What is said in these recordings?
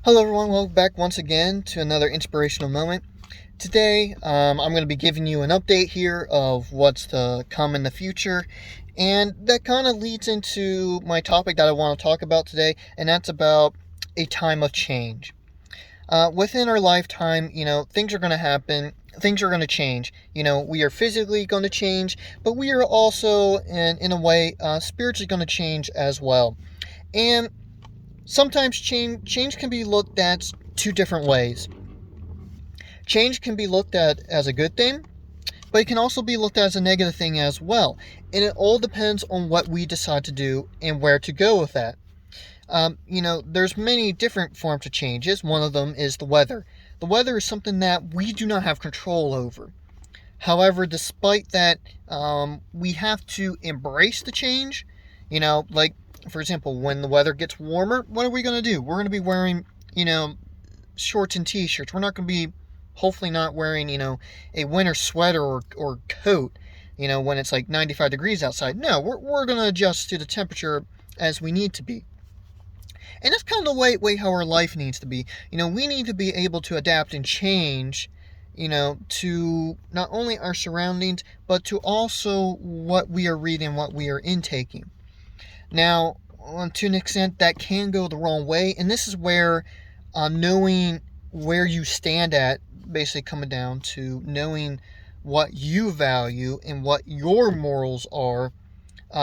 Hello everyone, welcome back once again to another inspirational moment. Today, I'm going to be giving you an update here of what's to come in the future, and that kind of leads into my topic that I want to talk about today, and that's about a time of change. Within our lifetime, things are going to happen, things are going to change. We are physically going to change, but we are also, in a way, spiritually going to change as well. And sometimes change can be looked at two different ways. Change can be looked at as a good thing, but it can also be looked at as a negative thing as well. And it all depends on what we decide to do and where to go with that. There's many different forms of changes. One of them is the weather. The weather is something that we do not have control over. However, despite that, we have to embrace the change. Like, for example, when the weather gets warmer, what are we going to do? We're going to be wearing, shorts and t-shirts. We're not going to be, hopefully not wearing, a winter sweater or coat, when it's like 95 degrees outside. No, we're going to adjust to the temperature as we need to be. And that's kind of the way how our life needs to be. We need to be able to adapt and change, to not only our surroundings, but to also what we are reading, what we are intaking. Now, to an extent, that can go the wrong way, and this is where knowing where you stand at, basically coming down to knowing what you value and what your morals are,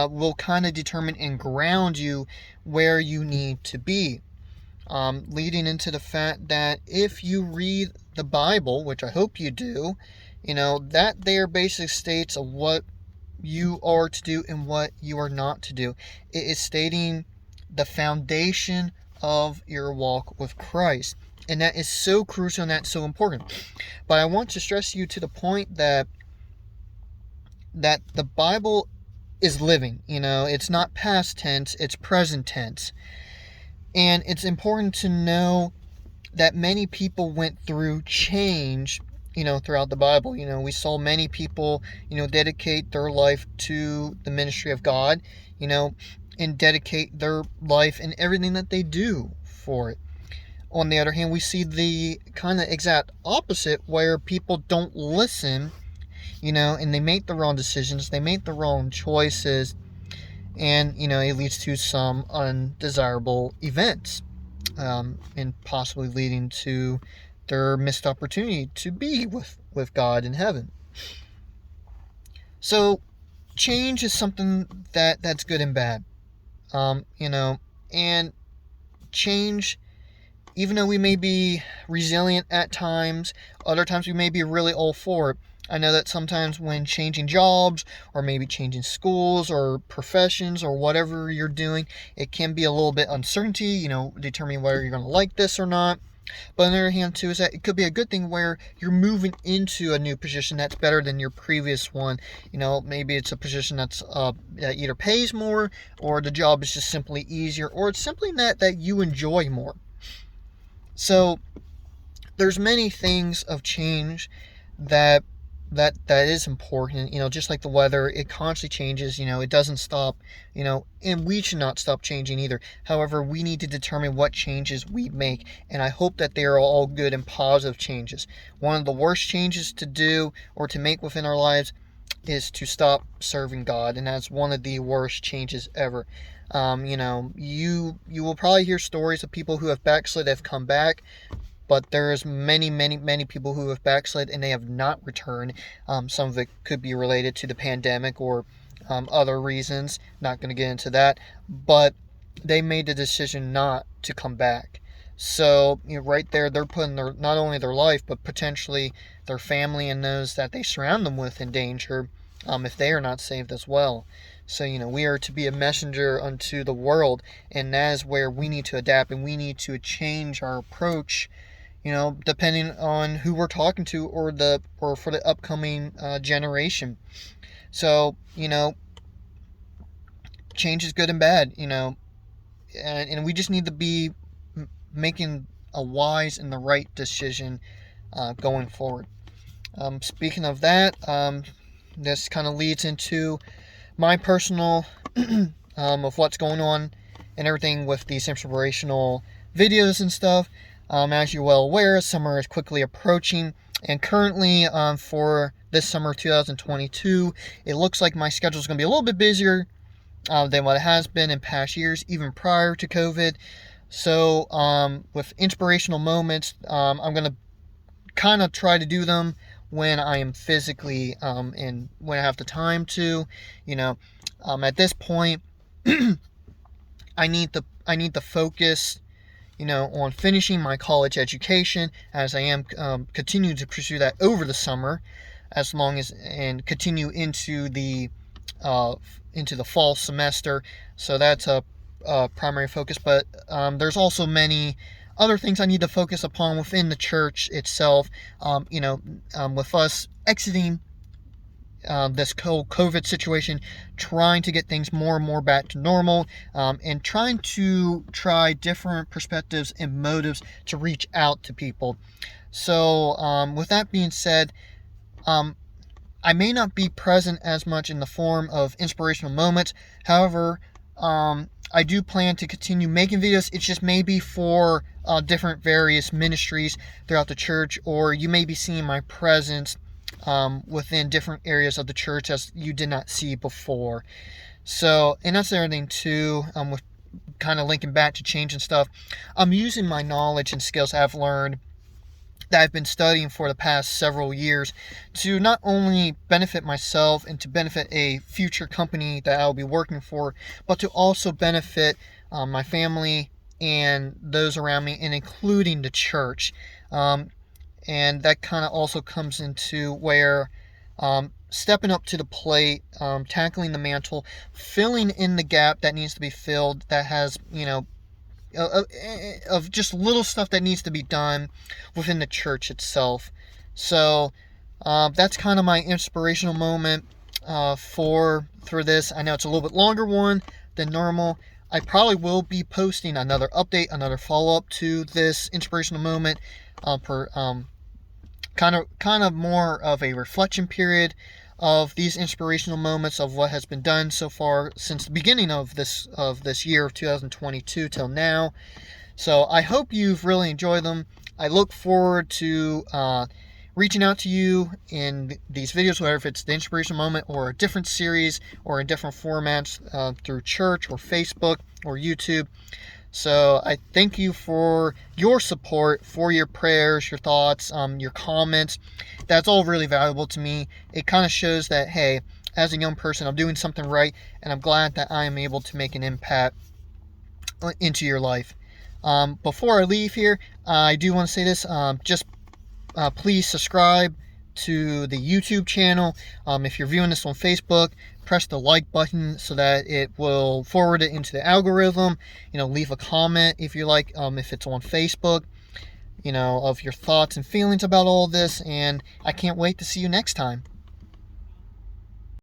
will kind of determine and ground you where you need to be. Leading into the fact that if you read the Bible, which I hope you do, that there basically states of what you are to do and what you are not to do. It is stating the foundation of your walk with Christ. And that is so crucial and that's so important. But I want to stress you to the point that the Bible is living. It's not past tense, it's present tense. And it's important to know that many people went through change, throughout the Bible. We saw many people, dedicate their life to the ministry of God, and dedicate their life and everything that they do for it. On the other hand, we see the kind of exact opposite where people don't listen, and they make the wrong decisions, they make the wrong choices, and, it leads to some undesirable events, and possibly leading to their missed opportunity to be with God in heaven. So, change is something that's good and bad, and change, even though we may be resilient at times, other times we may be really all for it. I know that sometimes when changing jobs or maybe changing schools or professions or whatever you're doing, it can be a little bit uncertainty, determining whether you're going to like this or not. But on the other hand, too, is that it could be a good thing where you're moving into a new position that's better than your previous one. Maybe it's a position that either pays more, or the job is just simply easier, or it's simply that you enjoy more. So there's many things of change that is important. Just like the weather, it constantly changes. It doesn't stop. And we should not stop changing either. However, we need to determine what changes we make, and I hope that they are all good and positive changes. One of the worst changes to do or to make within our lives is to stop serving God, and that's one of the worst changes ever. You will probably hear stories of people who have backslid, have come back, but there's many people who have backslid and they have not returned. Some of it could be related to the pandemic or other reasons. Not going to get into that, but they made the decision not to come back. So right there, they're putting not only their life but potentially their family and those that they surround them with in danger, if they are not saved as well. So we are to be a messenger unto the world, and that is where we need to adapt and we need to change our approach, depending on who we're talking to or for the upcoming generation. So, change is good and bad, and we just need to be making a wise and the right decision going forward. Speaking of that, this kind of leads into my personal of what's going on and everything with these inspirational videos and stuff. As you're well aware, summer is quickly approaching, and currently for this summer 2022, it looks like my schedule is going to be a little bit busier than what it has been in past years, even prior to COVID. So with inspirational moments, I'm going to kind of try to do them when I am physically and when I have the time to. At this point, I need the focus, on finishing my college education, as I am continue to pursue that over the summer, as long as and continue into the fall semester. So that's a primary focus. But there's also many other things I need to focus upon within the church itself. With us exiting this COVID situation, trying to get things more and more back to normal, and trying to try different perspectives and motives to reach out to people. So with that being said, I may not be present as much in the form of inspirational moments. However, I do plan to continue making videos. It's just maybe for different various ministries throughout the church, or you may be seeing my presence within different areas of the church as you did not see before. So, and that's everything too, with kind of linking back to change and stuff. I'm using my knowledge and skills I've learned, that I've been studying for the past several years, to not only benefit myself and to benefit a future company that I'll be working for, but to also benefit my family and those around me, and including the church. And that kind of also comes into where stepping up to the plate, tackling the mantle, filling in the gap that needs to be filled, that has, of just little stuff that needs to be done within the church itself. So that's kind of my inspirational moment for this. I know it's a little bit longer one than normal. I probably will be posting another update, another follow-up to this inspirational moment for kind of more of a reflection period of these inspirational moments of what has been done so far since the beginning of this year of 2022 till now. So I hope you've really enjoyed them. I look forward to reaching out to you in these videos, whether if it's the inspirational moment or a different series or in different formats through church or Facebook or YouTube. So I thank you for your support, for your prayers, your thoughts, your comments. That's all really valuable to me. It kind of shows that, hey, as a young person, I'm doing something right, and I'm glad that I am able to make an impact into your life. Before I leave here, I do want to say this. Please subscribe to the YouTube channel. If you're viewing this on Facebook, press the like button so that it will forward it into the algorithm. Leave a comment if you like, if it's on Facebook, of your thoughts and feelings about all this. And I can't wait to see you next time.